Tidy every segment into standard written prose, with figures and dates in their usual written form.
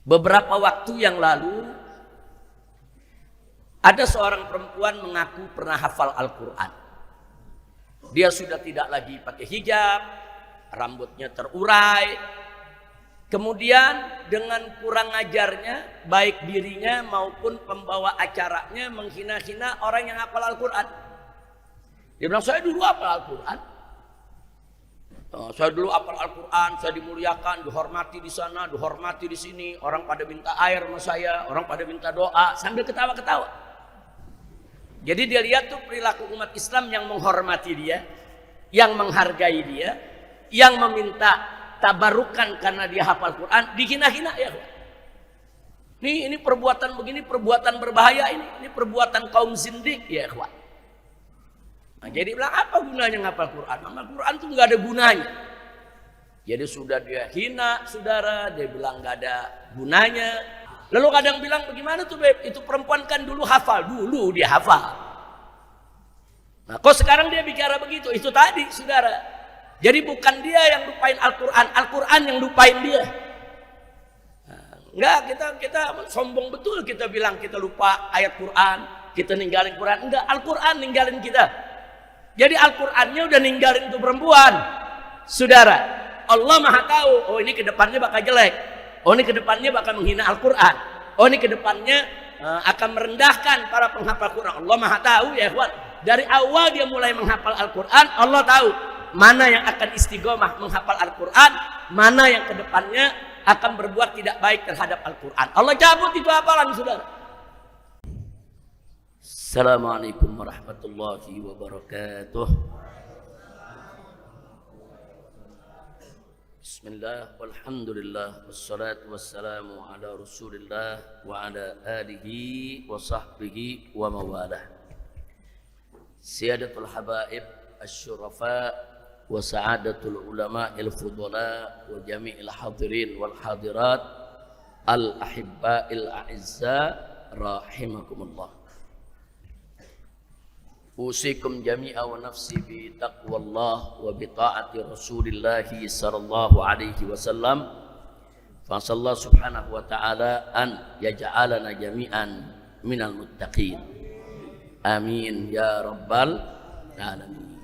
Beberapa waktu yang lalu ada seorang perempuan mengaku pernah hafal Al-Quran. Dia sudah tidak lagi pakai hijab, rambutnya terurai. Kemudian dengan kurang ajarnya, baik dirinya maupun pembawa acaranya menghina-hina orang yang hafal Al-Quran. Dia bilang, saya dulu hafal Al-Quran. Saya dulu hafal Al-Quran, saya dimuliakan, dihormati di sana, dihormati di sini. Orang pada minta air sama saya, orang pada minta doa, sambil ketawa-ketawa. Jadi dia lihat tuh perilaku umat Islam yang menghormati dia, yang menghargai dia, yang meminta tabarukan karena dia hafal Quran, dihina-hina ya. Ini perbuatan begini, perbuatan berbahaya ini perbuatan kaum zindik ya ikhwan. Nah, jadi bilang apa gunanya ngapal Quran? Ngapal Quran tuh nggak ada gunanya. Jadi sudah dia hina saudara, dia bilang nggak ada gunanya. Lalu kadang bilang bagaimana tuh Beb? Itu perempuan kan dulu hafal, dulu dia hafal. Nah kok sekarang dia bicara begitu? Itu tadi saudara. Jadi bukan dia yang lupain Al-Quran, Al-Quran yang lupain dia. Nah, enggak, kita sombong betul kita bilang kita lupa ayat Quran, kita ninggalin Quran. Enggak, Al-Quran ninggalin kita. Jadi Al-Qurannya udah ninggalin tuh perempuan. Saudara, Allah Maha tahu, oh ini kedepannya bakal jelek. Oh ini kedepannya bakal menghina Al-Quran. Oh ini kedepannya akan merendahkan para penghafal Quran. Allah Maha tahu ya ikhwan. Dari awal dia mulai menghafal Al-Quran, Allah tahu mana yang akan istiqomah menghafal Al-Quran, mana yang kedepannya akan berbuat tidak baik terhadap Al-Quran. Allah cabut itu hafalan saudara. Assalamualaikum warahmatullahi wabarakatuh. Bismillah, walhamdulillah, wassalatu wassalamu ala rasulillah wa ala alihi wa sahbihi wa mawalah. Siyadatul habaib asyurafa wa sa'adatul ulama il-fudala wa jami'il hadirin wal hadirat al-ahibba'il a'izza rahimakumullah. Usikum jami'a wa nafsi bi taqwallah wa bi ta'ati rasulillahi sallallahu alaihi wasallam. Fasallahu subhanahu wa ta'ala an yaj'alana jami'an minal muttaqin. Amin ya rabbal alamin.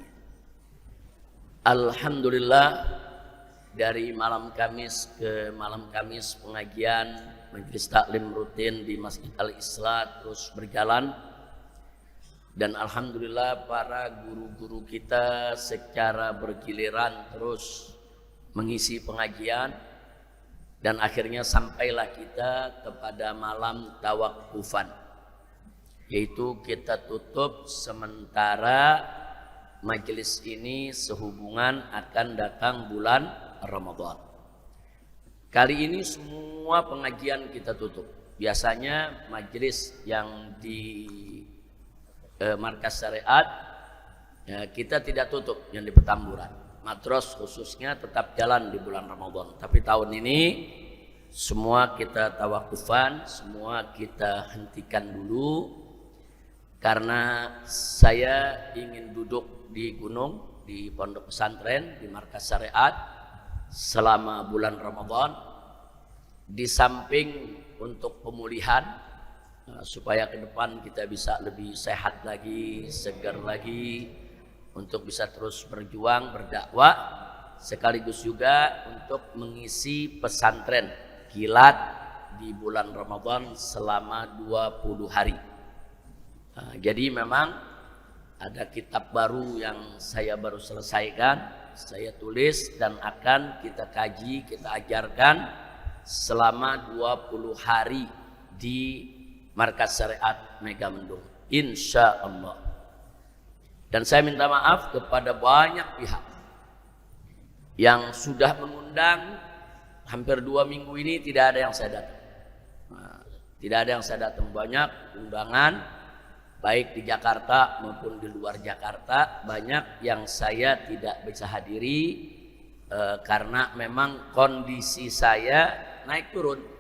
Alhamdulillah, dari malam Kamis ke malam Kamis pengajian majelis taklim rutin di Masjid Al-Islah terus berjalan. Dan alhamdulillah para guru-guru kita secara bergiliran terus mengisi pengajian. Dan akhirnya sampailah kita kepada malam tawakufan, yaitu kita tutup sementara majelis ini sehubungan akan datang bulan Ramadan. Kali ini semua pengajian kita tutup. Biasanya majelis yang di markas syariat ya, kita tidak tutup yang di Petamburan. Matros khususnya tetap jalan di bulan Ramadan. Tapi tahun ini semua kita tawakufan, semua kita hentikan dulu karena saya ingin duduk di gunung, di pondok pesantren, di markas syariat selama bulan Ramadan, di samping untuk pemulihan supaya ke depan kita bisa lebih sehat lagi, segar lagi untuk bisa terus berjuang, berdakwah, sekaligus juga untuk mengisi pesantren kilat di bulan Ramadan selama 20 hari. Jadi memang ada kitab baru yang saya baru selesaikan, saya tulis dan akan kita kaji, kita ajarkan selama 20 hari di Markas Syariat Megamendung, insya Allah. Dan saya minta maaf kepada banyak pihak yang sudah mengundang. Hampir 2 minggu ini tidak ada yang saya datang. Tidak ada yang saya datang. Banyak undangan, baik di Jakarta maupun di luar Jakarta. Banyak yang saya tidak bisa hadiri karena memang kondisi saya naik turun.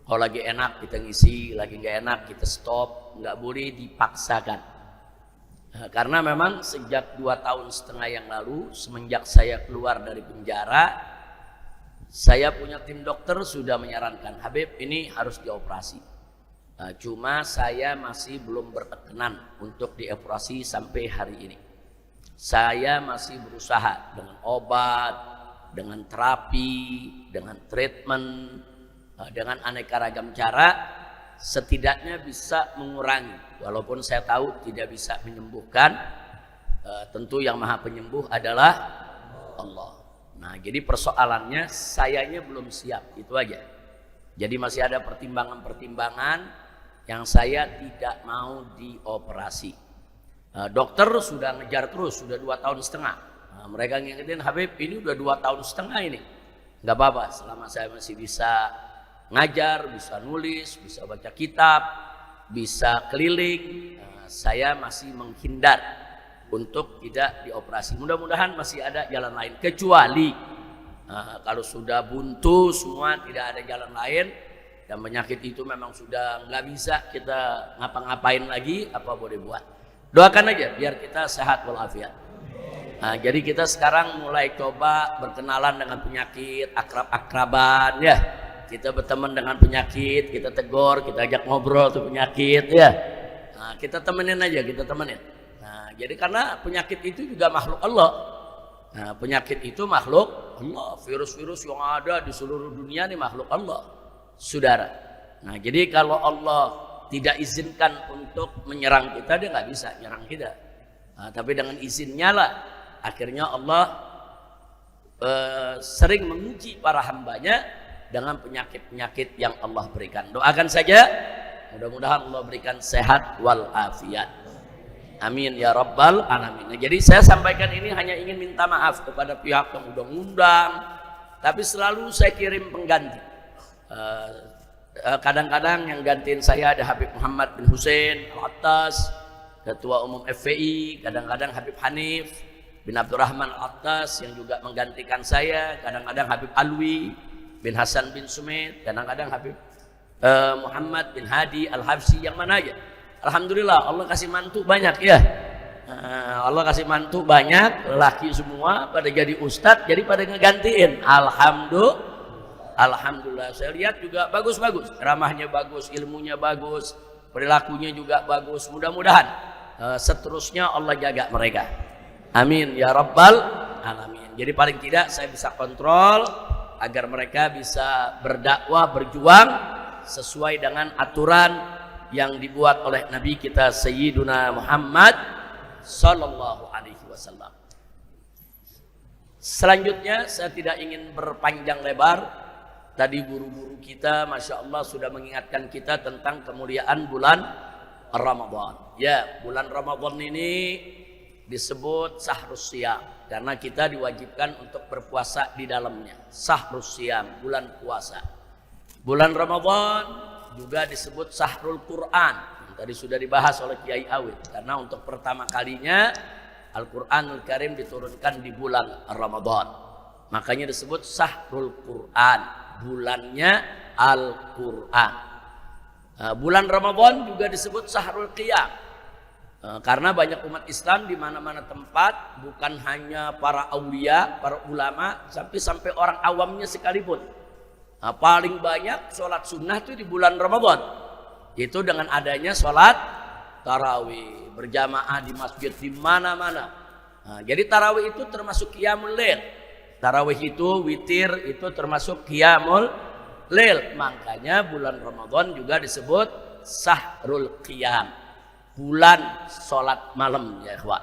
Kalau lagi enak kita ngisi, lagi nggak enak kita stop, nggak boleh dipaksakan. Karena memang sejak 2,5 tahun yang lalu, semenjak saya keluar dari penjara, Saya punya tim dokter sudah menyarankan, Habib ini harus dioperasi. Cuma saya masih belum berkenan untuk dioperasi sampai hari ini. Saya masih berusaha dengan obat, dengan terapi, dengan treatment, dengan aneka ragam cara, setidaknya bisa mengurangi. Walaupun saya tahu tidak bisa menyembuhkan, tentu yang maha penyembuh adalah Allah. Nah, jadi persoalannya sayanya belum siap, itu aja. Jadi masih ada pertimbangan-pertimbangan yang saya tidak mau dioperasi. Dokter sudah ngejar terus, sudah 2 tahun setengah. Mereka ngingetin, Habib ini udah 2 tahun setengah ini. Nggak apa-apa, selama saya masih bisa ngajar, bisa nulis, bisa baca kitab, bisa keliling, saya masih menghindar untuk tidak dioperasi. Mudah-mudahan masih ada jalan lain, kecuali kalau sudah buntu semua, tidak ada jalan lain dan penyakit itu memang sudah nggak bisa kita ngapa-ngapain lagi, apa boleh buat. Doakan aja biar kita sehat walafiat. Jadi kita sekarang mulai coba berkenalan dengan penyakit, akrab-akraban ya. Kita berteman dengan penyakit, kita tegur, kita ajak ngobrol tuh penyakit ya. Kita temenin aja, kita temenin. Jadi karena penyakit itu juga makhluk Allah. Penyakit itu makhluk Allah. Virus-virus yang ada di seluruh dunia ini makhluk Allah, saudara. Jadi kalau Allah tidak izinkan untuk menyerang kita, dia nggak bisa menyerang kita. Tapi dengan izinnya lah, akhirnya Allah sering menguji para hambanya dengan penyakit-penyakit yang Allah berikan. Doakan saja, mudah-mudahan Allah berikan sehat walafiat. Amin ya rabbal alamin. Jadi saya sampaikan ini hanya ingin minta maaf kepada pihak yang udah ngundang, tapi selalu saya kirim pengganti. Kadang-kadang yang gantiin saya ada Habib Muhammad bin Hussein Al-Attas, Ketua Umum FPI, kadang-kadang Habib Hanif bin Abdurrahman Al-Attas yang juga menggantikan saya, kadang-kadang Habib Alwi bin Hasan bin Sumit, kadang-kadang Habib Muhammad bin Hadi Al-Habsyi, yang mana aja. Alhamdulillah Allah kasih mantu banyak ya. Allah kasih mantu banyak, laki semua pada jadi ustadz, jadi pada ngegantiin. Alhamdulillah, saya lihat juga bagus-bagus, ramahnya bagus, ilmunya bagus, perilakunya juga bagus. Mudah-mudahan seterusnya Allah jaga mereka. Amin ya rabbal alamin. Jadi paling tidak saya bisa kontrol agar mereka bisa berdakwah, berjuang sesuai dengan aturan yang dibuat oleh Nabi kita Sayyiduna Muhammad Sallallahu Alaihi Wasallam. Selanjutnya saya tidak ingin berpanjang lebar. Tadi guru-guru kita Masya Allah sudah mengingatkan kita tentang kemuliaan bulan Ramadan. Ya, bulan Ramadan ini disebut Sahrus Siyam karena kita diwajibkan untuk berpuasa di dalamnya. Sahrus Siyam, bulan puasa. Bulan Ramadan juga disebut Sahrul Quran, yang tadi sudah dibahas oleh Kiai Awid, karena untuk pertama kalinya Al-Quranul Karim diturunkan di bulan Ramadan, makanya disebut Sahrul Quran, bulannya Al-Quran. Bulan Ramadan juga disebut Sahrul Qiyam, karena banyak umat Islam di mana-mana tempat, bukan hanya para aulia, para ulama, sampai orang awamnya sekalipun. Paling banyak sholat sunnah itu di bulan Ramadan, itu dengan adanya sholat tarawih berjamaah di masjid di mana-mana. Jadi tarawih itu termasuk qiyamul lail, tarawih itu witir itu termasuk qiyamul lail. Makanya bulan Ramadan juga disebut Sahrul Qiyam, bulan sholat malam ya ikhwan.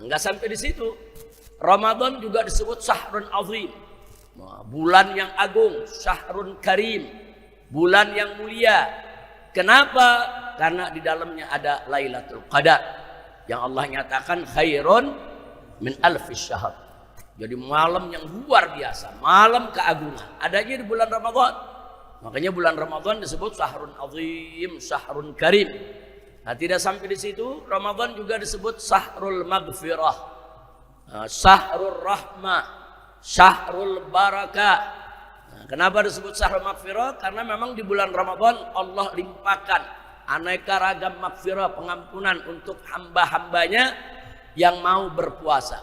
Nggak sampai di situ, Ramadan juga disebut Sahrun Azim, bulan yang agung, Syahrun Karim, bulan yang mulia. Kenapa? Karena di dalamnya ada Lailatul Qadar yang Allah nyatakan khairun min alfis syahr. Jadi malam yang luar biasa, malam keagungan adanya di bulan Ramadan. Makanya bulan Ramadan disebut Syahrun Azim, Syahrun Karim. Tidak sampai di situ, Ramadan juga disebut Syahrul Maghfirah, Syahrul Rahmah, Syahrul Barakah. Kenapa disebut Syahrul Maghfirah? Karena memang di bulan Ramadan Allah limpahkan aneka ragam maghfirah, pengampunan untuk hamba-hambanya yang mau berpuasa.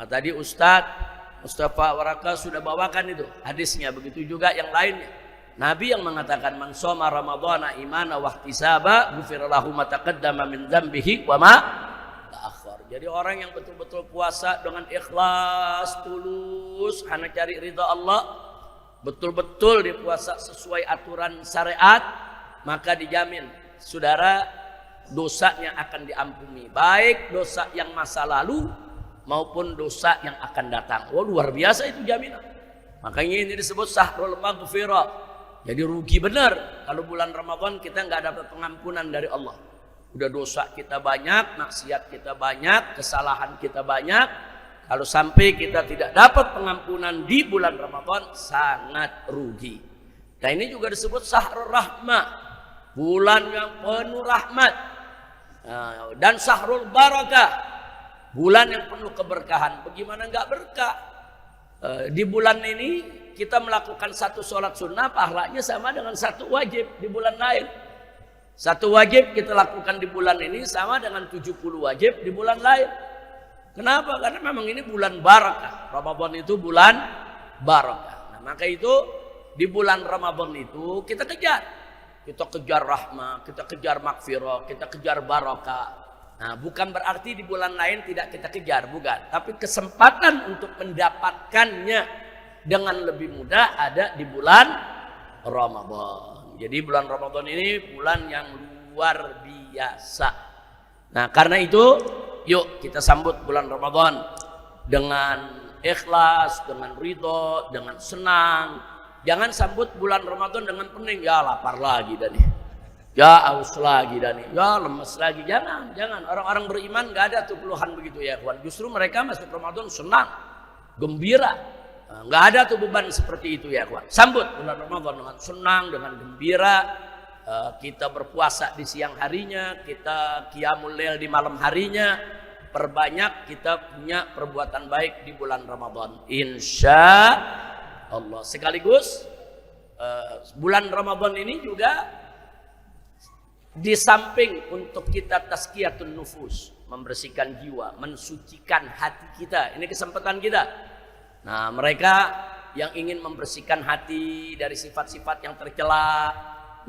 Tadi Ustadz Mustafa Waraka sudah bawakan itu hadisnya, begitu juga yang lainnya. Nabi yang mengatakan man shoma ramadhana imana wa ihtisaba ghufira lahu ma taqaddama min dzambihi wa ma ta'akhkhar. Jadi orang yang betul-betul puasa dengan ikhlas, tulus, hanya cari ridha Allah, betul-betul dia puasa sesuai aturan syariat, maka dijamin saudara dosanya akan diampuni, baik dosa yang masa lalu maupun dosa yang akan datang. Wah, luar biasa itu jaminan. Makanya ini disebut syahrul maghfirah. Jadi rugi benar kalau bulan Ramadan kita nggak dapat pengampunan dari Allah. Udah dosa kita banyak, maksiat kita banyak, kesalahan kita banyak. Kalau sampai kita tidak dapat pengampunan di bulan Ramadan, sangat rugi. Nah, ini juga disebut syahrul rahmah, bulan yang penuh rahmat. Dan syahrul barakah, bulan yang penuh keberkahan. Bagaimana enggak berkah? Di bulan ini kita melakukan satu sholat sunnah, pahalanya sama dengan satu wajib di bulan lain. Satu wajib kita lakukan di bulan ini sama dengan 70 wajib di bulan lain. Kenapa? Karena memang ini bulan barakah. Ramadan itu bulan barakah. Nah, maka itu di bulan Ramadan itu kita kejar. Kita kejar rahmah, kita kejar maghfirah, kita kejar barakah. Nah, bukan berarti di bulan lain tidak kita kejar, bukan. Tapi kesempatan untuk mendapatkannya dengan lebih mudah ada di bulan Ramadan. Jadi bulan Ramadan ini bulan yang luar biasa. Nah, karena itu yuk kita sambut bulan Ramadan dengan ikhlas, dengan ridho, dengan senang. Jangan sambut bulan Ramadan dengan pening, ya lapar lagi dah nih. Ya aus lagi dan ya lemes lagi. Jangan. Orang-orang beriman nggak ada tuh keluhan begitu ya kawan. Justru mereka masuk Ramadan senang, gembira. Nggak ada tuh beban seperti itu ya kawan. Sambut bulan Ramadan dengan senang, dengan gembira. Kita berpuasa di siang harinya, kita qiyamul lail di malam harinya. Perbanyak kita punya perbuatan baik di bulan Ramadan, insya Allah. Sekaligus bulan Ramadan ini juga di samping untuk kita tazkiyatun nufus, membersihkan jiwa, mensucikan hati kita, ini kesempatan kita. Nah, mereka yang ingin membersihkan hati dari sifat-sifat yang tercela,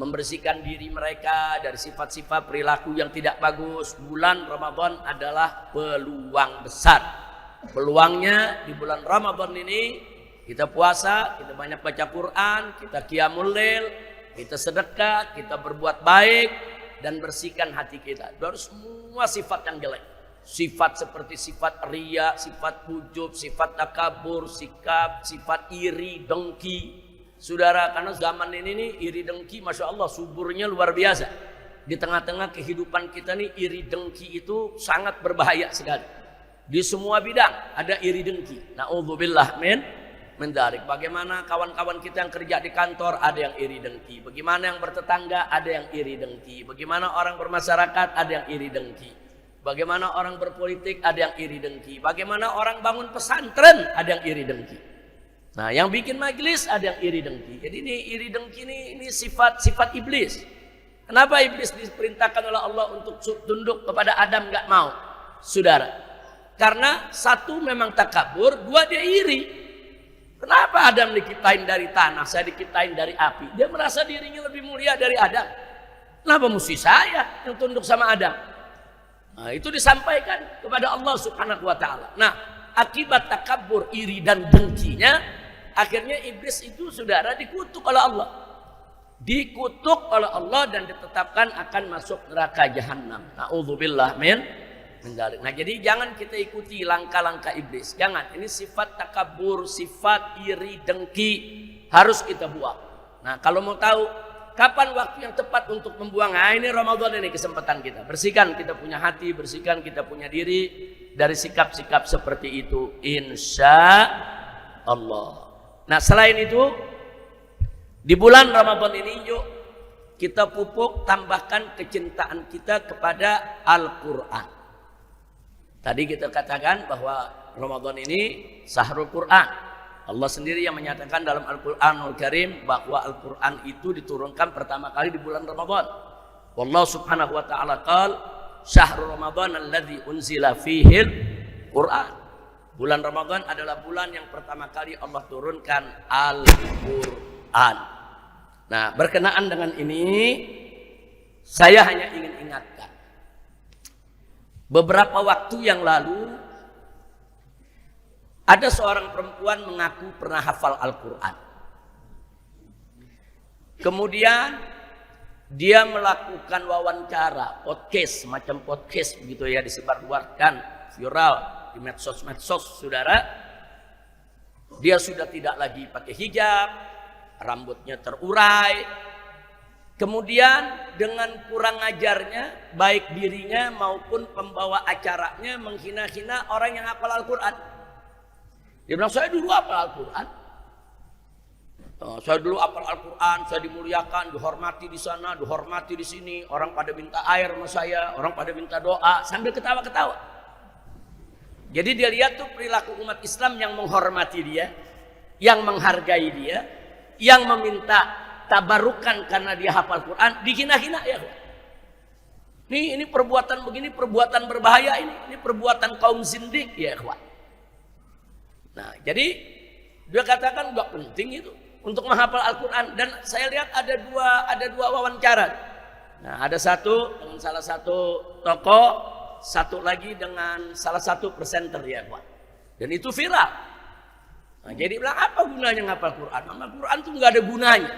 membersihkan diri mereka dari sifat-sifat perilaku yang tidak bagus, bulan Ramadan adalah peluang besar. Peluangnya di bulan Ramadan ini kita puasa, kita banyak baca Quran, kita qiyamul lail, kita sedekah, kita berbuat baik, dan bersihkan hati kita dari semua sifat yang jelek. Sifat seperti sifat riya, sifat ujub, sifat takabur, sifat iri, dengki. Saudara, karena zaman ini nih iri dengki Masya Allah suburnya luar biasa. Di tengah-tengah kehidupan kita nih iri dengki itu sangat berbahaya sekali. Di semua bidang ada iri dengki. Na'udzubillah min mendarik. Bagaimana kawan-kawan kita yang kerja di kantor ada yang iri dengki. Bagaimana yang bertetangga ada yang iri dengki. Bagaimana orang bermasyarakat ada yang iri dengki. Bagaimana orang berpolitik ada yang iri dengki. Bagaimana orang bangun pesantren ada yang iri dengki. Nah, yang bikin majelis ada yang iri dengki. Jadi ini iri dengki ini sifat iblis. Kenapa iblis diperintahkan oleh Allah untuk tunduk kepada Adam nggak mau? Saudara, karena satu memang takabur, dua dia iri. Kenapa Adam diciptain dari tanah, saya diciptain dari api? Dia merasa dirinya lebih mulia dari Adam. Kenapa mesti saya yang tunduk sama Adam? Nah, itu disampaikan kepada Allah Subhanahu wa taala. Nah, akibat takabur, iri dan dengkinya, akhirnya iblis itu saudara dikutuk oleh Allah. Dikutuk oleh Allah dan ditetapkan akan masuk neraka jahanam. Na'udzubillah min mendarik. Nah, jadi jangan kita ikuti langkah-langkah iblis. Jangan. Ini sifat takabur, sifat iri, dengki harus kita buang. Nah, kalau mau tahu kapan waktu yang tepat untuk membuang, nah ini Ramadan ini kesempatan kita. Bersihkan kita punya hati, bersihkan kita punya diri dari sikap-sikap seperti itu, insya Allah. Nah, selain itu di bulan Ramadan ini yuk kita pupuk, tambahkan kecintaan kita kepada Al-Quran. Tadi kita katakan bahwa Ramadan ini syahrul Quran. Allah sendiri yang menyatakan dalam Al-Quranul Karim bahwa Al-Quran itu diturunkan pertama kali di bulan Ramadan. Wallahu subhanahu wa ta'ala qala syahrul Ramadan alladzi unzila fihil Quran. Bulan Ramadan adalah bulan yang pertama kali Allah turunkan Al-Quran. Nah, berkenaan dengan ini, saya hanya ingin ingatkan. Beberapa waktu yang lalu, ada seorang perempuan mengaku pernah hafal Al-Quran. Kemudian, dia melakukan wawancara, podcast, semacam podcast begitu ya, disebarluaskan, viral di medsos-medsos, saudara. Dia sudah tidak lagi pakai hijab, rambutnya terurai. Kemudian dengan kurang ajarnya, baik dirinya maupun pembawa acaranya menghina-hina orang yang hafal Al-Quran. Dia bilang, saya dulu hafal Al-Quran. Saya dulu hafal Al-Quran, saya dimuliakan, dihormati di sana, dihormati di sini. Orang pada minta air sama saya, orang pada minta doa, sambil ketawa-ketawa. Jadi dia lihat tuh perilaku umat Islam yang menghormati dia, yang menghargai dia, yang meminta tabarukan karena dia hafal Quran, dihina-hina ya. Ini perbuatan begini, perbuatan berbahaya ini perbuatan kaum zindik ya, ikhwan. Nah, jadi dia katakan enggak penting itu untuk menghafal Al-Quran. Dan saya lihat ada dua wawancara. Nah, ada satu dengan salah satu tokoh, satu lagi dengan salah satu presenter ya, Pak. Dan itu viral. Nah, jadi bilang apa gunanya ngapal Quran? Ngapal Quran tuh nggak ada gunanya.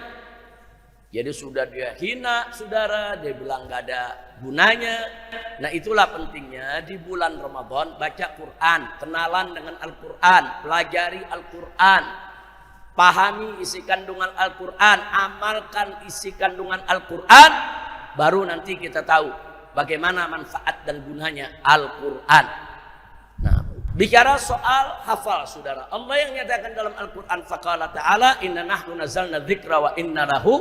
Jadi sudah dia hina, saudara, dia bilang nggak ada gunanya. Nah, itulah pentingnya di bulan Ramadan baca Quran, kenalan dengan Al-Quran, pelajari Al-Quran, pahami isi kandungan Al-Quran, amalkan isi kandungan Al-Quran, baru nanti kita tahu bagaimana manfaat dan gunanya Al-Quran. Nah, bicara soal hafal, saudara, Allah yang nyatakan dalam Al-Quran, faqala ta'ala, inna nahnu nazzalna dzikra wa inna lahu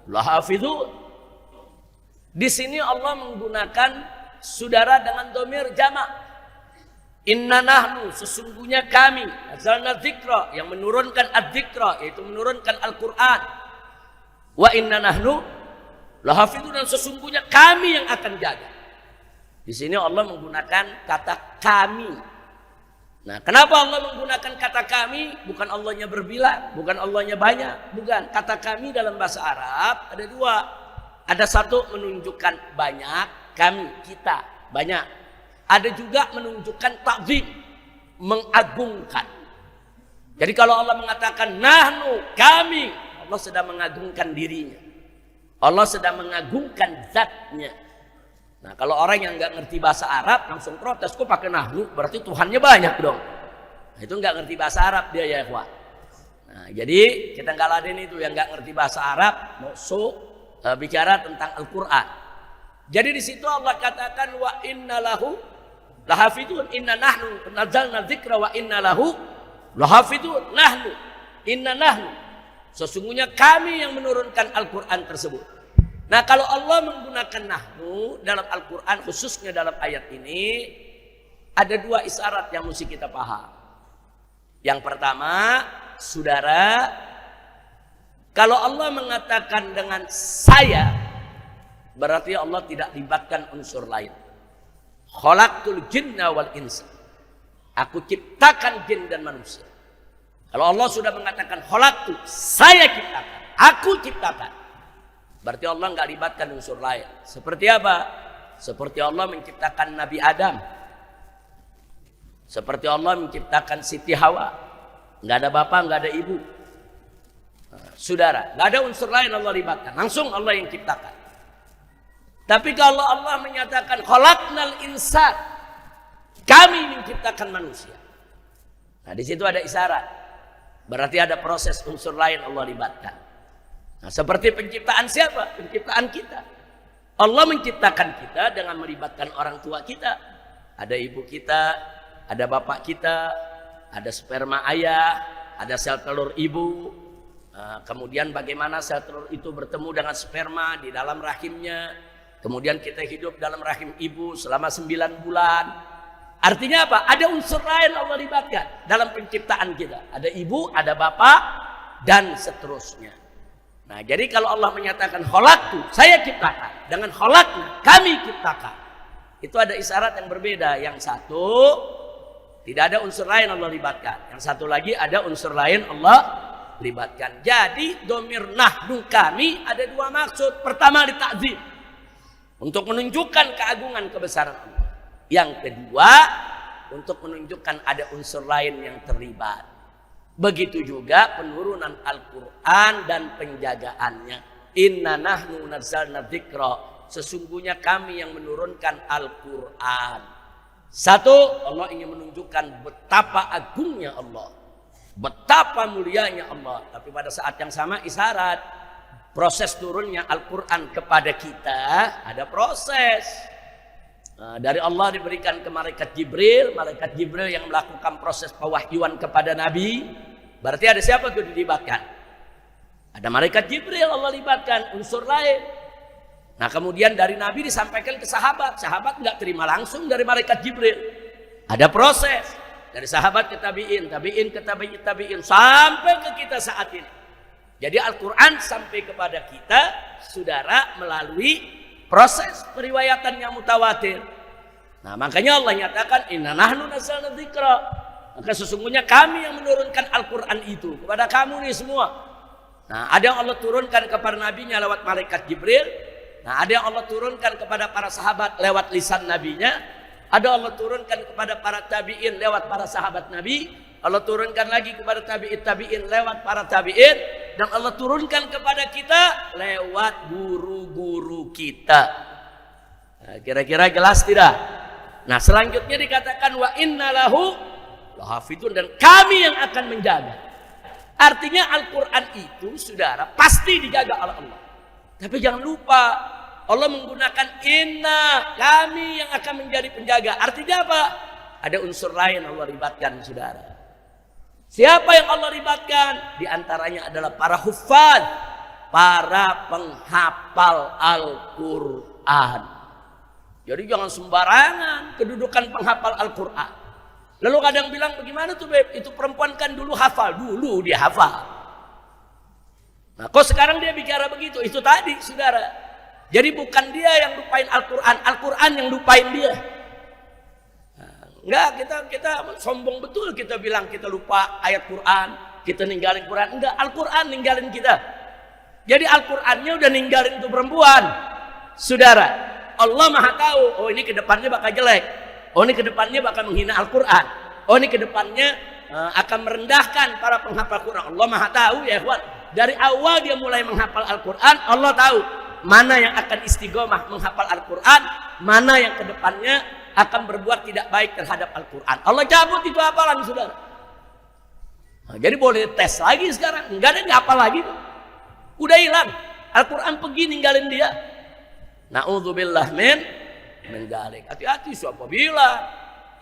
lahafidhun. Di sini Allah menggunakan, saudara, dengan dhamir jamak. Inna nahnu, sesungguhnya kami, nazzalna dzikra, yang menurunkan ad-dzikra, yaitu menurunkan Al-Quran. Wa inna nahnu lahafidhun, dan sesungguhnya kami yang akan jaga. Di sini Allah menggunakan kata kami. Nah, kenapa Allah menggunakan kata kami? Bukan Allahnya berbilang, bukan Allahnya banyak, bukan. Kata kami dalam bahasa Arab ada dua. Ada satu menunjukkan banyak, kami, kita, banyak. Ada juga menunjukkan ta'zim, mengagungkan. Jadi kalau Allah mengatakan nahnu, kami, Allah sedang mengagungkan dirinya. Allah sedang mengagungkan zatnya. Nah, kalau orang yang nggak ngerti bahasa Arab langsung protes, kok pakai nahnu, berarti Tuhannya banyak dong. Nah, itu nggak ngerti bahasa Arab dia ya, ikhwan. Nah, jadi kita nggak laden itu yang nggak ngerti bahasa Arab, maksud bicara tentang Al-Quran. Jadi di situ Allah katakan wa inna lahu lahafidun, inna nahnu nazzalna dzikra wa inna lahu lahafidun. Nahnu, inna nahnu, sesungguhnya kami yang menurunkan Al-Quran tersebut. Nah, kalau Allah menggunakan nahnu dalam Al-Quran, khususnya dalam ayat ini, ada dua isyarat yang mesti kita paham. Yang pertama, saudara, kalau Allah mengatakan dengan saya, berarti Allah tidak libatkan unsur lain. Khalaqtul jinna wal insa, aku ciptakan jin dan manusia. Kalau Allah sudah mengatakan khalaqtu, saya ciptakan, aku ciptakan, berarti Allah nggak libatkan unsur lain. Seperti apa? Seperti Allah menciptakan Nabi Adam, seperti Allah menciptakan Siti Hawa, nggak ada bapak, nggak ada ibu. Nah, saudara, nggak ada unsur lain Allah libatkan, langsung Allah yang ciptakan. Tapi kalau Allah menyatakan khalaqnal insan, kami menciptakan manusia, nah di situ ada isyarat, berarti ada proses unsur lain Allah libatkan. Nah, seperti penciptaan siapa? Penciptaan kita. Allah menciptakan kita dengan melibatkan orang tua kita. Ada ibu kita, ada bapak kita, ada sperma ayah, ada sel telur ibu. Nah, kemudian bagaimana sel telur itu bertemu dengan sperma di dalam rahimnya. Kemudian kita hidup dalam rahim ibu selama 9 bulan. Artinya apa? Ada unsur lain Allah libatkan dalam penciptaan kita. Ada ibu, ada bapak, dan seterusnya. Nah, jadi kalau Allah menyatakan khalaqtu, saya ciptakan, dengan khalaqna, kami ciptakan, itu ada isyarat yang berbeda. Yang satu Tidak ada unsur lain Allah libatkan. Yang satu lagi ada unsur lain Allah libatkan. Jadi domir nahnu kami ada dua maksud. Pertama ditakzim, untuk menunjukkan keagungan kebesaran Allah. Yang kedua untuk menunjukkan ada unsur lain yang terlibat. Begitu juga penurunan Al-Quran dan penjagaannya. Inna nahnu nazzalna dzikra, sesungguhnya kami yang menurunkan Al-Quran. Satu, Allah ingin menunjukkan betapa agungnya Allah, betapa mulianya Allah. Tapi pada saat yang sama isyarat proses turunnya Al-Quran kepada kita ada proses. Dari Allah diberikan ke malaikat Jibril yang melakukan proses pewahyuan kepada Nabi. Berarti ada siapa yang dilibatkan? Ada malaikat Jibril Allah libatkan, unsur lain. Nah kemudian dari Nabi disampaikan ke sahabat nggak terima langsung dari malaikat Jibril. Ada proses dari sahabat ke tabi'in ke tabi'in sampai ke kita saat ini. Jadi Al-Quran sampai kepada kita saudara melalui proses periwayatan yang mutawatir. Nah makanya Allah nyatakan inna nahnu nazzalna dzikra, maka sesungguhnya kami yang menurunkan Al-Quran itu kepada kamu nih semua. Nah ada yang Allah turunkan kepada nabinya lewat malaikat Jibril. Nah ada yang Allah turunkan kepada para sahabat lewat lisan nabinya. Ada Allah turunkan kepada para tabi'in lewat para sahabat Nabi. Allah turunkan lagi kepada tabi'in lewat para tabi'in. Dan Allah turunkan kepada kita lewat guru-guru kita. Nah, kira-kira jelas tidak? Nah selanjutnya dikatakan wa inna lahu lahafidun, dan kami yang akan menjaga. Artinya Al-Quran itu saudara pasti dijaga oleh Allah. Tapi jangan lupa Allah menggunakan inna, kami yang akan menjadi penjaga. Artinya apa? Ada unsur lain Allah libatkan saudara. Siapa yang Allah libatkan? Di antaranya adalah para huffaz, para penghafal Al-Quran. Jadi jangan sembarangan kedudukan penghafal Al-Quran. Lalu kadang bilang bagaimana tuh Beb? Itu perempuan kan dulu hafal, dulu dia hafal. Nah kok sekarang dia bicara begitu? Itu tadi saudara. Jadi bukan dia yang lupain Al-Quran, Al-Quran yang lupain dia. Enggak, kita sombong betul kita bilang kita lupa ayat Quran, kita ninggalin Quran. Enggak, Al-Quran ninggalin kita. Jadi Al-Qurannya udah ninggalin tuh perempuan. Saudara, Allah Maha tahu, oh ini kedepannya bakal jelek. Oh ini kedepannya bakal menghina Al-Quran. Oh ini kedepannya akan merendahkan para penghafal Quran. Allah Maha tahu ya ikhwan. Dari awal dia mulai menghafal Al-Quran, Allah tahu mana yang akan istiqomah menghafal Al-Quran, mana yang kedepannya akan berbuat tidak baik terhadap Al-Quran. Allah cabut itu hafalan saudara. Nah, jadi boleh tes lagi sekarang. Enggak ada yang hafal lagi. Udah hilang. Al-Quran pergi ninggalin dia. Na'udzubillah min dzalik. Hati-hati apabila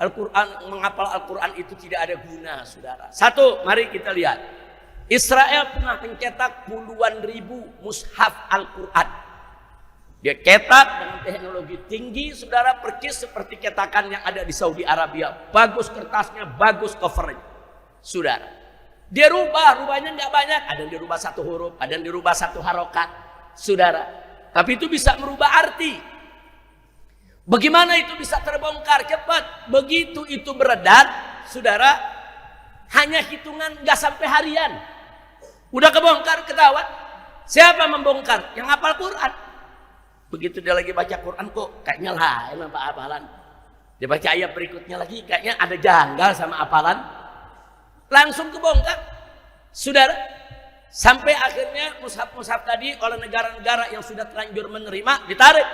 Al-Quran, menghafal Al-Quran itu tidak ada guna saudara. Satu, mari kita lihat. Israel pernah mencetak puluhan ribu mushaf Al-Quran. Dia cetak dengan teknologi tinggi saudara, persis seperti cetakan yang ada di Saudi Arabia. Bagus kertasnya, bagus covernya saudara. Dia rubahnya nggak banyak. Ada yang dirubah satu huruf, ada yang dirubah satu harokat saudara. Tapi itu bisa merubah arti. Bagaimana itu bisa terbongkar cepat? Begitu itu beredar saudara, hanya hitungan nggak sampai harian udah kebongkar, ketahuan. Siapa membongkar? Yang hafal Quran. Begitu dia lagi baca Quran kok kayaknya lain sama hafalan. Dia baca ayat berikutnya lagi kayaknya ada janggal sama hafalan. Langsung kebongkar saudara. Sampai akhirnya mushaf-mushaf tadi oleh negara-negara yang sudah terlanjur menerima ditarik.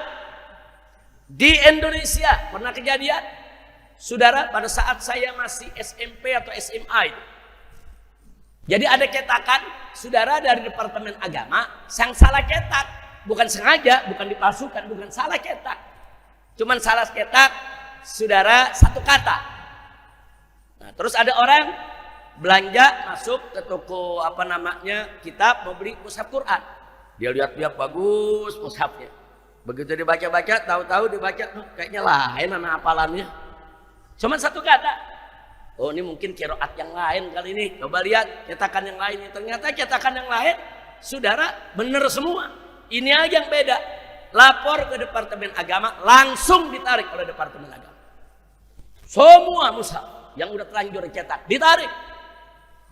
Di Indonesia pernah kejadian saudara pada saat saya masih SMP atau SMA itu. Jadi ada cetakan saudara dari Departemen Agama yang salah cetak. Bukan sengaja, bukan dipalsukan, bukan salah cetak. Cuman salah cetak saudara satu kata. Nah, terus ada orang belanja masuk ke toko kitab mau beli mushaf Quran. Dia lihat-lihat bagus mushafnya. Begitu dibaca-baca, tahu-tahu dibaca kayaknya lain nama hafalannya. Cuman satu kata. Oh ini mungkin qiraat yang lain kali ini. Coba lihat cetakan yang lain. Ternyata cetakan yang lain saudara benar semua. Ini aja yang beda. Lapor ke Departemen Agama, langsung ditarik oleh Departemen Agama. Semua mushaf. yang udah terlanjur cetak, ditarik.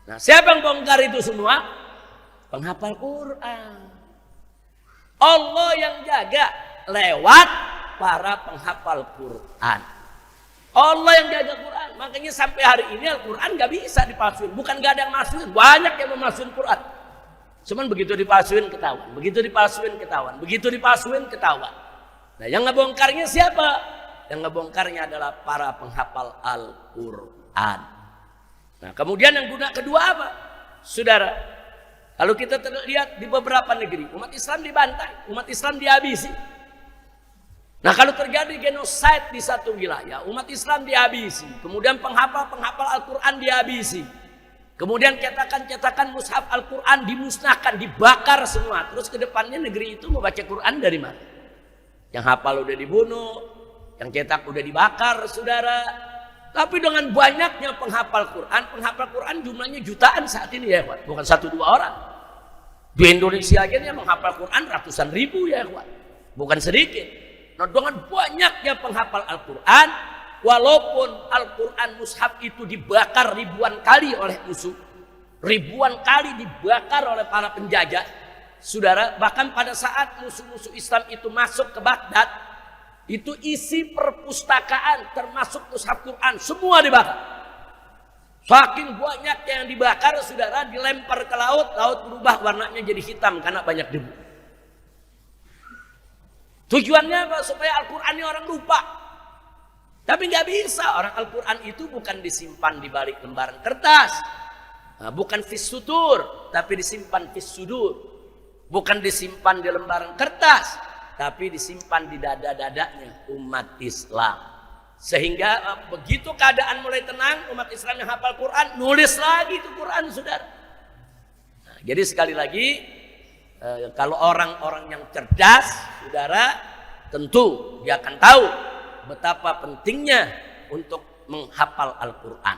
Nah, siapa yang bongkar itu semua? Penghafal Quran. Allah yang jaga lewat para penghafal Quran. Allah yang jaga Quran. Makanya sampai hari ini Al-Quran gak bisa dipalsuin. Bukan gak ada yang masukin, banyak yang memalsuin Quran. Cuman begitu dipalsuin ketahuan, begitu dipalsuin ketahuan, begitu dipalsuin ketahuan. Nah, yang ngebongkarnya siapa? Yang ngebongkarnya adalah para penghafal Al-Quran. Nah, kemudian yang guna kedua apa? Saudara, kalau kita lihat di beberapa negeri, umat Islam dibantai, umat Islam dihabisi. Nah, kalau terjadi genosida di satu wilayah, umat Islam dihabisi. Kemudian penghafal Al-Quran dihabisi. Kemudian cetakan-cetakan mushaf Al-Quran dimusnahkan, dibakar semua. Terus ke depannya negeri itu mau baca Quran dari mana? Yang hafal udah dibunuh, yang cetak udah dibakar, saudara. Tapi dengan banyaknya penghafal Quran jumlahnya jutaan saat ini ya, Pak. Bukan 1-2 orang. Di Indonesia aja yang menghafal Quran ratusan ribu ya, Pak. Bukan sedikit. Nah, dengan banyaknya penghafal Al-Quran, walaupun Al-Quran mushaf itu dibakar ribuan kali oleh musuh, ribuan kali dibakar oleh para penjajah, saudara, bahkan pada saat musuh-musuh Islam itu masuk ke Baghdad, itu isi perpustakaan termasuk mushaf Quran semua dibakar. Saking banyaknya yang dibakar, saudara, dilempar ke laut, laut berubah warnanya jadi hitam karena banyak debu. Tujuannya apa? Supaya Al-Quran ini orang lupa. Tapi nggak bisa, orang Al-Quran itu bukan disimpan di balik lembaran kertas. Nah, bukan fis sutur, tapi disimpan fis sudur. Bukan disimpan di lembaran kertas, tapi disimpan di dada-dadanya umat Islam. Sehingga begitu keadaan mulai tenang, umat Islam yang hafal Quran, nulis lagi itu Quran, saudara. Nah, jadi sekali lagi, kalau orang-orang yang cerdas, saudara, tentu dia akan tahu betapa pentingnya untuk menghafal Al-Quran.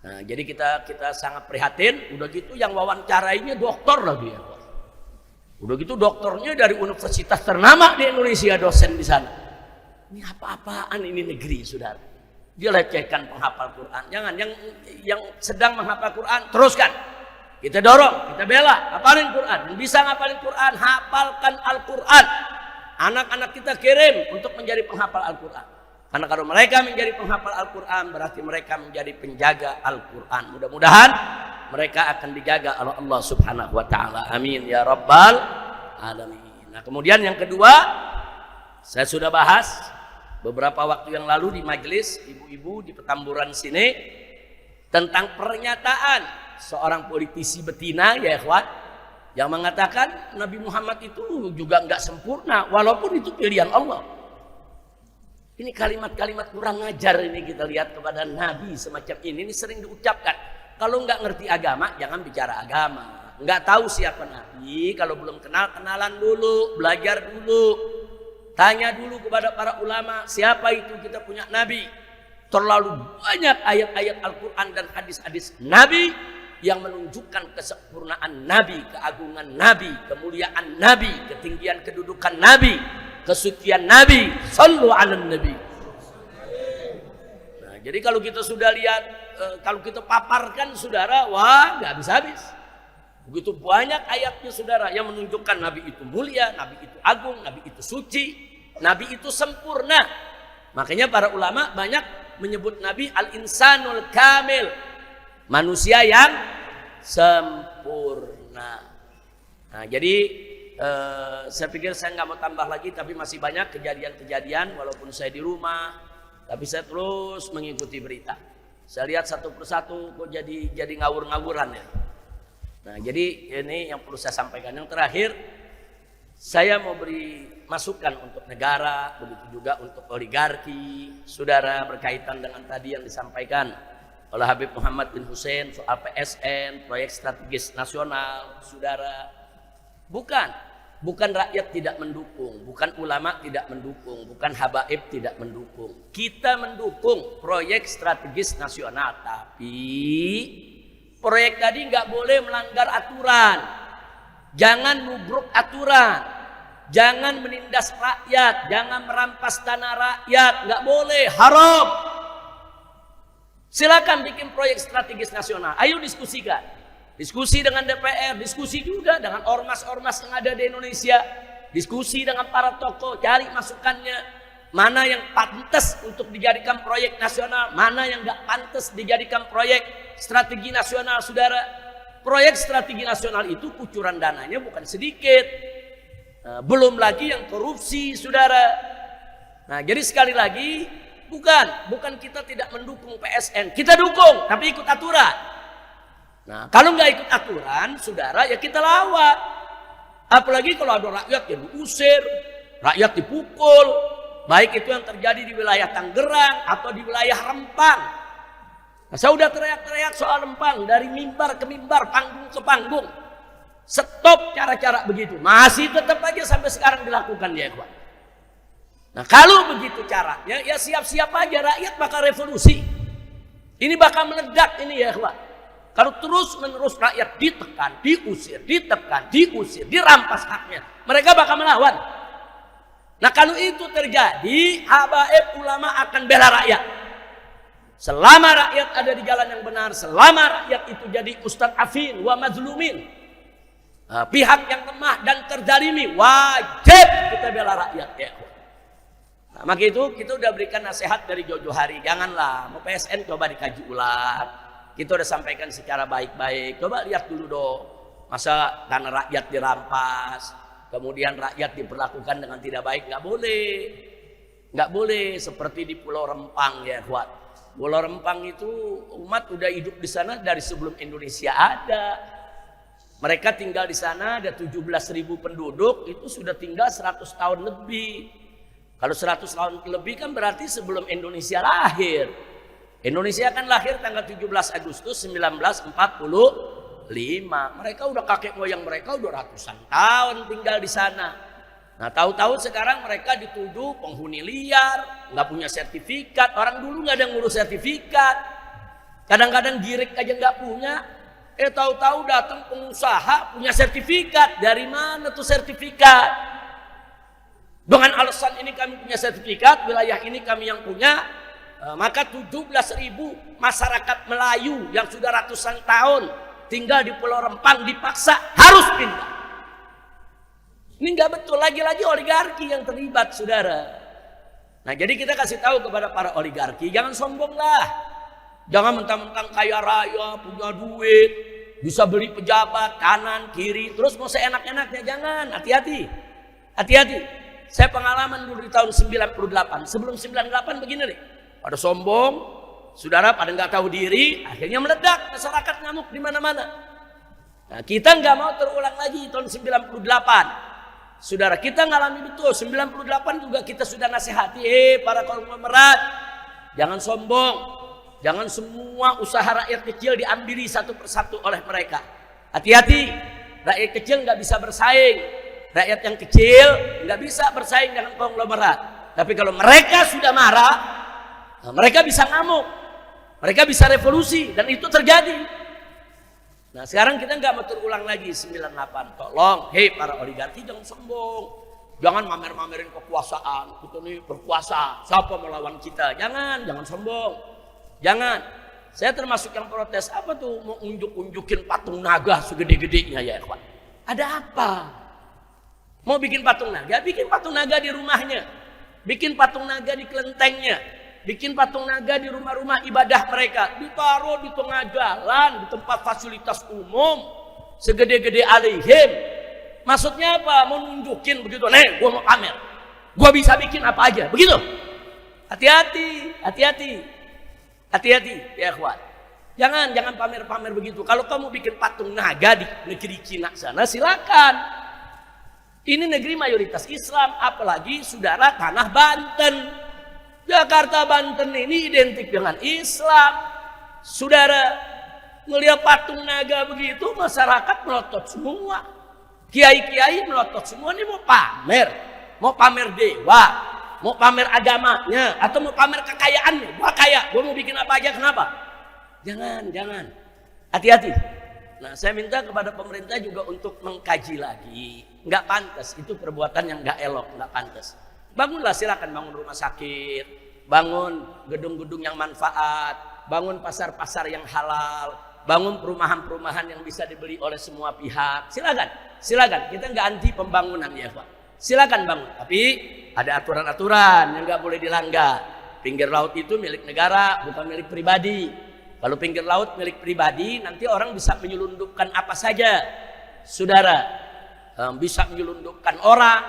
Nah, jadi kita sangat prihatin. Udah gitu yang wawancarainya dokter lagi ya. Udah gitu dokternya dari universitas ternama di Indonesia, dosen di sana. Ini apa-apaan ini negeri, saudara? Dia lecehkan penghafal Quran. Jangan, yang sedang menghafal Quran teruskan. Kita dorong, kita bela, hafalin Quran. Yang bisa ngapalin Quran, hafalkan Al-Quran. Anak-anak kita kirim untuk menjadi penghafal Al-Quran. Karena kalau mereka menjadi penghafal Al-Quran, berarti mereka menjadi penjaga Al-Quran. Mudah-mudahan mereka akan dijaga oleh Allah Subhanahu wa Ta'ala. Amin ya Rabbal Alamin. Nah, kemudian yang kedua, saya sudah bahas beberapa waktu yang lalu di majelis ibu-ibu di Petamburan sini tentang pernyataan seorang politisi betina ya ikhwan, yang mengatakan Nabi Muhammad itu juga enggak sempurna walaupun itu pilihan Allah. Ini kalimat-kalimat kurang ajar ini kita lihat kepada Nabi semacam ini sering diucapkan. Kalau enggak ngerti agama jangan bicara agama. Enggak tahu siapa Nabi, kalau belum kenal, kenalan dulu, belajar dulu. Tanya dulu kepada para ulama, siapa itu kita punya Nabi. Terlalu banyak ayat-ayat Al-Quran dan hadis-hadis Nabi yang menunjukkan kesempurnaan Nabi, keagungan Nabi, kemuliaan Nabi, ketinggian kedudukan Nabi, kesucian Nabi. Shallu ala Nabi. Nah, jadi kalau kita sudah lihat, kalau kita paparkan, saudara, wah nggak habis-habis. Begitu banyak ayatnya, saudara, yang menunjukkan Nabi itu mulia, Nabi itu agung, Nabi itu suci, Nabi itu sempurna. Makanya para ulama banyak menyebut Nabi al-insanul kamil, manusia yang sempurna. Nah, jadi saya pikir saya nggak mau tambah lagi, tapi masih banyak kejadian-kejadian. Walaupun saya di rumah, tapi saya terus mengikuti berita. Saya lihat satu persatu kok jadi ngawur-ngawuran ya. Nah, jadi ini yang perlu saya sampaikan. Yang terakhir, saya mau beri masukan untuk negara, begitu juga untuk oligarki, saudara, berkaitan dengan tadi yang disampaikan oleh Habib Muhammad bin Hussein soal PSN, proyek strategis nasional, saudara. Bukan rakyat tidak mendukung, bukan ulama tidak mendukung, bukan habaib tidak mendukung. Kita mendukung proyek strategis nasional, tapi proyek tadi nggak boleh melanggar aturan. Jangan nubruk aturan, jangan menindas rakyat, jangan merampas tanah rakyat, nggak boleh, haram. Silakan bikin proyek strategis nasional. Ayo diskusikan. Diskusi dengan DPR, diskusi juga dengan ormas-ormas yang ada di Indonesia. Diskusi dengan para tokoh, cari masukannya. Mana yang pantas untuk dijadikan proyek nasional, mana yang gak pantas dijadikan proyek strategi nasional, saudara. Proyek strategi nasional itu kucuran dananya bukan sedikit. Belum lagi yang korupsi, saudara. Nah, jadi sekali lagi, bukan kita tidak mendukung PSN, kita dukung, tapi ikut aturan. Nah, kalau nggak ikut aturan, saudara, ya kita lawan. Apalagi kalau ada rakyat yang diusir, rakyat dipukul, baik itu yang terjadi di wilayah Tangerang atau di wilayah Rempang. Nah, saya udah teriak-teriak soal Rempang dari mimbar ke mimbar, panggung ke panggung. Stop cara-cara begitu. Masih tetap aja sampai sekarang dilakukan ya, ikhwan. Nah, kalau begitu caranya, ya siap-siap aja rakyat bakal revolusi. Ini bakal meledak ini ya, ikhwan. Kalau terus-menerus rakyat ditekan, diusir, ditekan, diusir, dirampas haknya, mereka bakal melawan. Nah, kalau itu terjadi, habaib ulama akan bela rakyat. Selama rakyat ada di jalan yang benar, selama rakyat itu jadi ustadz afin wa mazlumin, pihak yang lemah dan terzalimi, wajib kita bela rakyat ya. Nah, maka itu kita udah berikan nasihat dari jauh-jauh hari, janganlah mau PSN coba dikaji ulang. Kita udah sampaikan secara baik-baik. Coba lihat dulu dong, masa tanah rakyat dirampas, kemudian rakyat diperlakukan dengan tidak baik? Nggak boleh, nggak boleh. Seperti di Pulau Rempang ya, Ikhwan. Pulau Rempang itu umat udah hidup di sana dari sebelum Indonesia ada. Mereka tinggal di sana, ada 17.000 penduduk, itu sudah tinggal 100 tahun lebih. Kalau 100 tahun lebih kan berarti sebelum Indonesia lahir. Indonesia kan lahir tanggal 17 Agustus 1945. Mereka udah kakek moyang mereka udah ratusan tahun tinggal di sana. Nah, tahu-tahu sekarang mereka dituduh penghuni liar, nggak punya sertifikat. Orang dulu nggak ada yang ngurus sertifikat. Kadang-kadang girik aja nggak punya. Tahu-tahu datang pengusaha punya sertifikat. Dari mana tuh sertifikat? Dengan alasan ini kami punya sertifikat, wilayah ini kami yang punya. Maka 17.000 masyarakat Melayu yang sudah ratusan tahun tinggal di Pulau Rempang dipaksa harus pindah. Ini nggak betul, lagi-lagi oligarki yang terlibat, saudara. Nah, jadi kita kasih tahu kepada para oligarki, jangan sombong lah. Jangan mentang-mentang kaya raya, punya duit, bisa beli pejabat kanan kiri, terus mau seenak-enaknya. Jangan, hati-hati. Hati-hati. Saya pengalaman dulu di tahun 98. Sebelum 98 begini nih. Pada sombong, saudara pada nggak tahu diri, akhirnya meledak, masyarakat ngamuk di mana-mana. Nah, kita nggak mau terulang lagi tahun 98. Saudara, kita ngalami betul 98 juga kita sudah nasihati, para konglomerat, jangan sombong, jangan semua usaha rakyat kecil diambili satu persatu oleh mereka. Hati-hati, rakyat kecil nggak bisa bersaing, rakyat yang kecil nggak bisa bersaing dengan konglomerat. Tapi kalau mereka sudah marah, nah, mereka bisa ngamuk, mereka bisa revolusi, dan itu terjadi. Nah, sekarang kita nggak mau terulang lagi 98. Tolong, para oligarki jangan sombong, jangan mamer-mamerin kekuasaan. Kita nih berkuasa, siapa melawan kita? Jangan sombong, jangan. Saya termasuk yang protes. Apa tuh mau unjuk-unjukin patung naga segede-gedenya ya, ikhwan? Ada apa? Mau bikin patung naga? Bikin patung naga di rumahnya, bikin patung naga di kelentengnya, bikin patung naga di rumah-rumah ibadah mereka, ditaruh di tengah jalan, di tempat fasilitas umum, segede-gede alihim. Maksudnya apa? Mau nunjukin begitu, nih gua mau pamer, gua bisa bikin apa aja, begitu. Hati-hati, hati-hati, hati-hati ya ikhwan. Jangan pamer-pamer begitu. Kalau kamu bikin patung naga di negeri Cina sana, silakan. Ini negeri mayoritas Islam, apalagi saudara tanah Banten. Jakarta, Banten ini identik dengan Islam. Saudara, melihat patung naga begitu, masyarakat melotot semua. Kiai-kiai melotot semua. Ini mau pamer dewa, mau pamer agamanya, atau mau pamer kekayaannya. Gua kaya, gua mau bikin apa aja, kenapa? Jangan. Hati-hati. Nah, saya minta kepada pemerintah juga untuk mengkaji lagi. Nggak pantas, itu perbuatan yang nggak elok, nggak pantas. Bangunlah, silakan bangun rumah sakit, bangun gedung-gedung yang manfaat, bangun pasar-pasar yang halal, bangun perumahan-perumahan yang bisa dibeli oleh semua pihak. Silakan. Kita nggak anti pembangunan ya Pak. Silakan bangun. Tapi ada aturan-aturan yang nggak boleh dilanggar. Pinggir laut itu milik negara, bukan milik pribadi. Kalau pinggir laut milik pribadi, nanti orang bisa menyelundupkan apa saja, saudara. Bisa menyelundupkan orang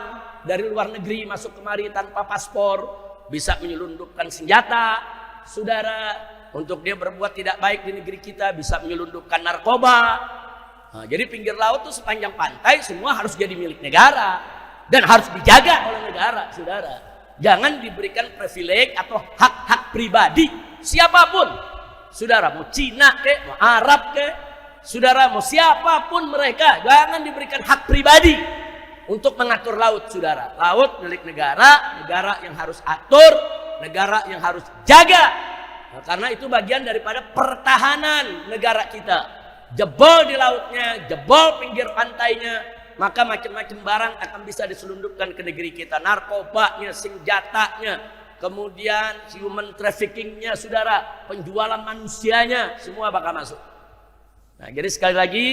dari luar negeri masuk kemari tanpa paspor, bisa menyelundupkan senjata, saudara. Untuk dia berbuat tidak baik di negeri kita, bisa menyelundupkan narkoba. Nah, jadi pinggir laut itu sepanjang pantai semua harus jadi milik negara dan harus dijaga oleh negara, saudara. Jangan diberikan privilege atau hak-hak pribadi siapapun, saudara. Mau Cina ke, mau Arab ke, saudara, mau siapapun mereka, jangan diberikan hak pribadi untuk mengatur laut, saudara. Laut milik negara, negara yang harus atur, negara yang harus jaga. Nah, karena itu bagian daripada pertahanan negara kita. Jebol di lautnya, jebol pinggir pantainya, maka macam-macam barang akan bisa diselundupkan ke negeri kita. Narkobanya, senjatanya, kemudian human traffickingnya, saudara, penjualan manusianya, semua bakal masuk. Nah, jadi sekali lagi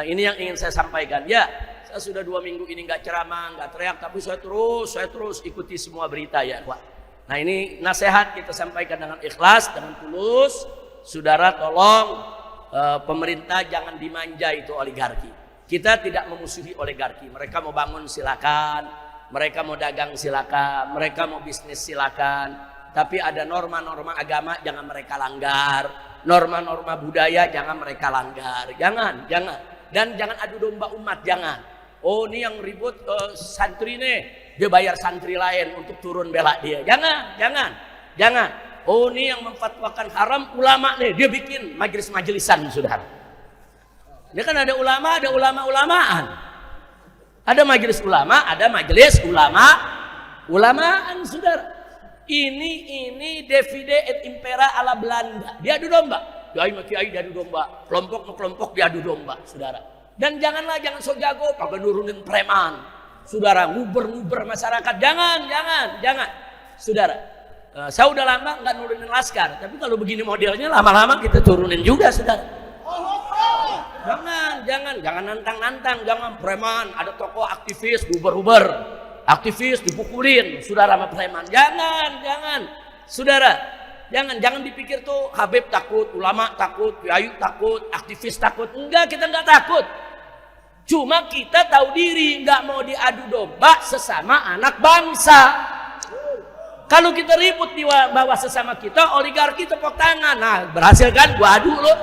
ini yang ingin saya sampaikan. Ya, saya sudah 2 minggu ini nggak ceramah, nggak teriak, tapi saya terus ikuti semua berita ya, Pak. Nah, ini nasihat kita sampaikan dengan ikhlas, dengan tulus. Saudara, tolong pemerintah jangan dimanja itu oligarki. Kita tidak memusuhi oligarki. Mereka mau bangun silakan, mereka mau dagang silakan, mereka mau bisnis silakan. Tapi ada norma-norma agama jangan mereka langgar, norma-norma budaya jangan mereka langgar. Jangan. Dan jangan adu domba umat, jangan. Oh, ini yang ribut santri nih, dia bayar santri lain untuk turun bela dia. Jangan. Oh, ini yang memfatwakan haram ulama nih, dia bikin majelis-majelisan, saudara. Ini kan ada ulama, ada ulama-ulamaan. Ada majelis ulama, ada majelis ulamaan, saudara. Ini divide et impera ala Belanda. Dia adu domba. Kiai diadu domba, kelompok diadu domba, saudara. Dan jangan sok jago kagak nurunin preman, saudara, nguber masyarakat. Jangan, saudara. Saya udah lama nggak nurunin laskar, tapi kalau begini modelnya lama-lama kita turunin juga, saudara. Jangan nantang, jangan preman. Ada tokoh aktivis guber aktivis dipukulin, saudara, sama preman. Jangan, saudara. Jangan dipikir tuh Habib takut, ulama takut, kiai takut, aktivis takut. Enggak, kita enggak takut. Cuma kita tahu diri, enggak mau diadu domba sesama anak bangsa. Kalau kita ribut di bawah sesama kita, oligarki tepuk tangan. Nah, berhasil kan? Gua adu lo.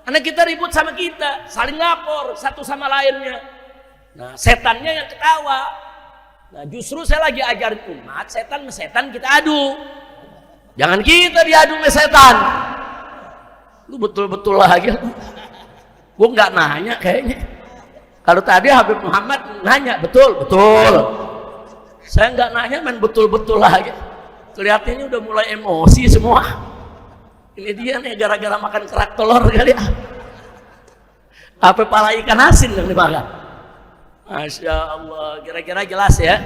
Karena kita ribut sama kita, saling lapor satu sama lainnya. Nah, setannya yang ketawa. Nah, justru saya lagi ajarin umat, setan kita adu. Jangan kita diadu sama setan. Lu betul-betul lagi. Gue nggak nanya kayaknya. Kalau tadi Habib Muhammad nanya, betul. Saya nggak nanya, main betul-betul lagi. Kelihatannya udah mulai emosi semua. Ini dia nih gara-gara makan kerak telur kali ya. Apa pala ikan asin yang dimakan? Masya Allah, kira-kira jelas ya.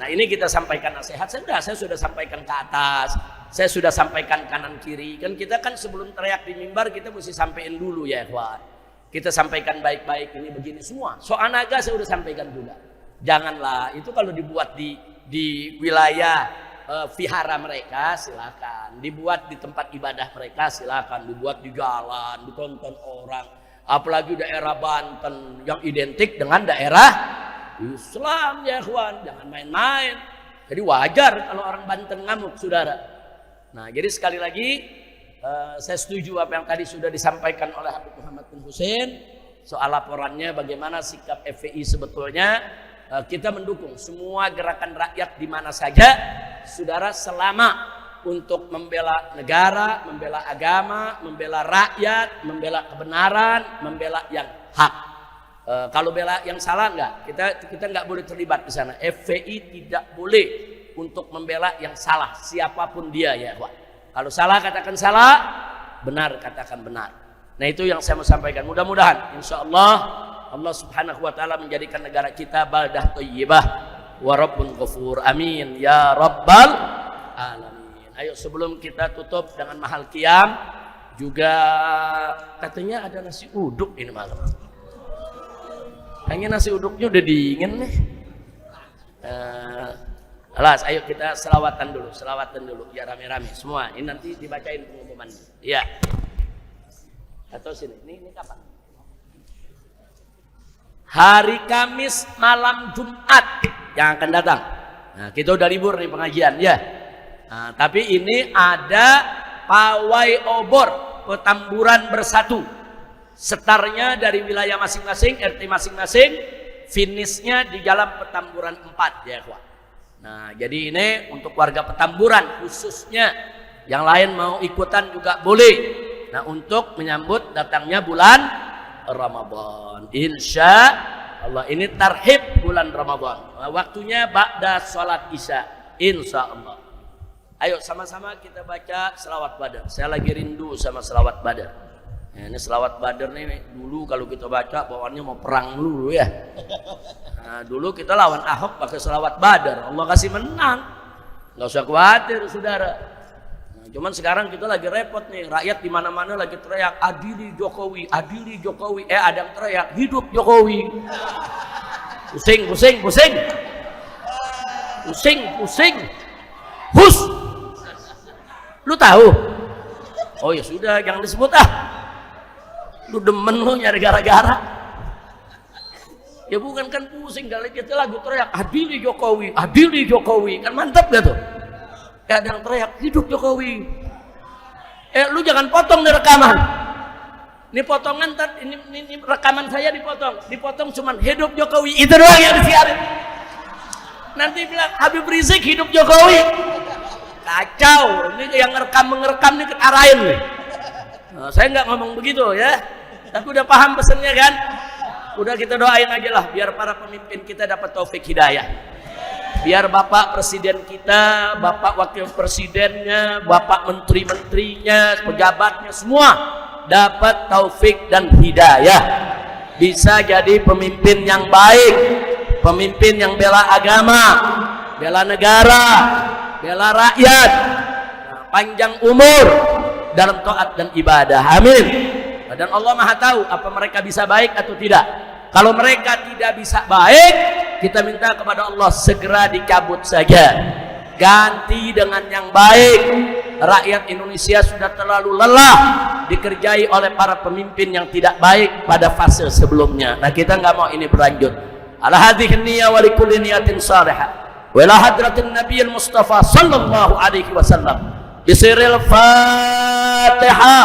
Nah, ini kita sampaikan nasihat. Saya sudah sampaikan ke atas. Saya sudah sampaikan kanan kiri. Kan kita kan sebelum teriak di mimbar kita mesti sampaikan dulu ya, ikhwan. Kita sampaikan baik-baik ini begini semua. Soal naga saya sudah sampaikan juga. Janganlah itu kalau dibuat di wilayah vihara mereka silakan. Dibuat di tempat ibadah mereka silakan. Dibuat di jalan, ditonton orang. Apalagi daerah Banten yang identik dengan daerah Islam ya, ikhwan. Jangan main-main. Jadi wajar kalau orang Banten ngamuk, saudara. Nah, jadi sekali lagi saya setuju apa yang tadi sudah disampaikan oleh Habib Muhammad bin Hussein soal laporannya bagaimana sikap FPI sebetulnya. Kita mendukung semua gerakan rakyat di mana saja, saudara, selama untuk membela negara, membela agama, membela rakyat, membela kebenaran, membela yang hak. Kalau bela yang salah enggak, kita enggak boleh terlibat di sana. FPI tidak boleh untuk membela yang salah siapapun dia ya, Pak. Kalau salah katakan salah, benar katakan benar. Nah, itu yang saya mau sampaikan. Mudah-mudahan insyaallah Allah Subhanahu wa taala menjadikan negara kita baldah thayyibah wa rabbun ghafur. Amin ya rabbal alamin. Ayo sebelum kita tutup dengan mahal qiyam, juga katanya ada nasi uduk ini malam. Kayaknya nasi uduknya udah dingin nih. Alas, ayo kita selawatan dulu ya rame-rame semua. Ini nanti dibacain pengumuman. Iya. Atau sini. Ini kapan? Hari Kamis malam Jumat yang akan datang. Nah, kita udah libur nih pengajian ya. Nah, tapi ini ada pawai obor Petamburan Bersatu. Setarnya dari wilayah masing-masing, RT masing-masing, finishnya di Jalan Petamburan 4 ya, kawan. Nah, jadi ini untuk warga Petamburan khususnya, yang lain mau ikutan juga boleh. Nah, untuk menyambut datangnya bulan Ramadan, insya Allah ini tarhib bulan Ramadan. Nah, waktunya ba'da sholat isya, insya Allah. Ayo sama-sama kita baca selawat Badar. Saya lagi rindu sama selawat Badar. Nah, ini selawat Badar nih dulu kalau kita baca bawaannya mau perang dulu ya. Nah, dulu kita lawan Ahok pakai selawat Badar, Allah kasih menang, nggak usah khawatir saudara. Nah, cuman sekarang kita lagi repot nih, rakyat di mana-mana lagi teriak adili Jokowi, adili Jokowi. Ada yang teriak hidup Jokowi. Pusing. Hus, lu tahu? Oh ya sudah, jangan disebut ah. Lu demen lu nyari gara-gara. Ya bukan kan pusing kali kita lagu teriak adili Jokowi kan mantap gak tuh? Kayak ada yang teriak hidup Jokowi. Lu jangan potong nih rekaman. Ini potongan ini rekaman saya dipotong cuman hidup Jokowi itu doang yang disiarin. Nanti bilang Habib Rizik hidup Jokowi. Kacau. Ini yang ngerekam nih ketarain nih. Nah, saya nggak ngomong begitu ya. Tapi udah paham pesennya kan? Udah kita doain aja lah biar para pemimpin kita dapat taufik hidayah. Biar Bapak Presiden kita, Bapak Wakil Presidennya, Bapak Menteri-menterinya, pejabatnya semua dapat taufik dan hidayah. Bisa jadi pemimpin yang baik, pemimpin yang bela agama, bela negara, bela rakyat, panjang umur dalam taat dan ibadah. Amin. Dan Allah Maha tahu apa mereka bisa baik atau tidak. Kalau mereka tidak bisa baik, kita minta kepada Allah segera dicabut saja, ganti dengan yang baik. Rakyat Indonesia sudah terlalu lelah dikerjai oleh para pemimpin yang tidak baik pada fase sebelumnya. Nah, kita nggak mau ini berlanjut. Ala hadhihi niyya wa likulli niyatin salihah wa ila hadratin nabiyil mustafa sallallahu alaihi wasallam bisiril fatihah.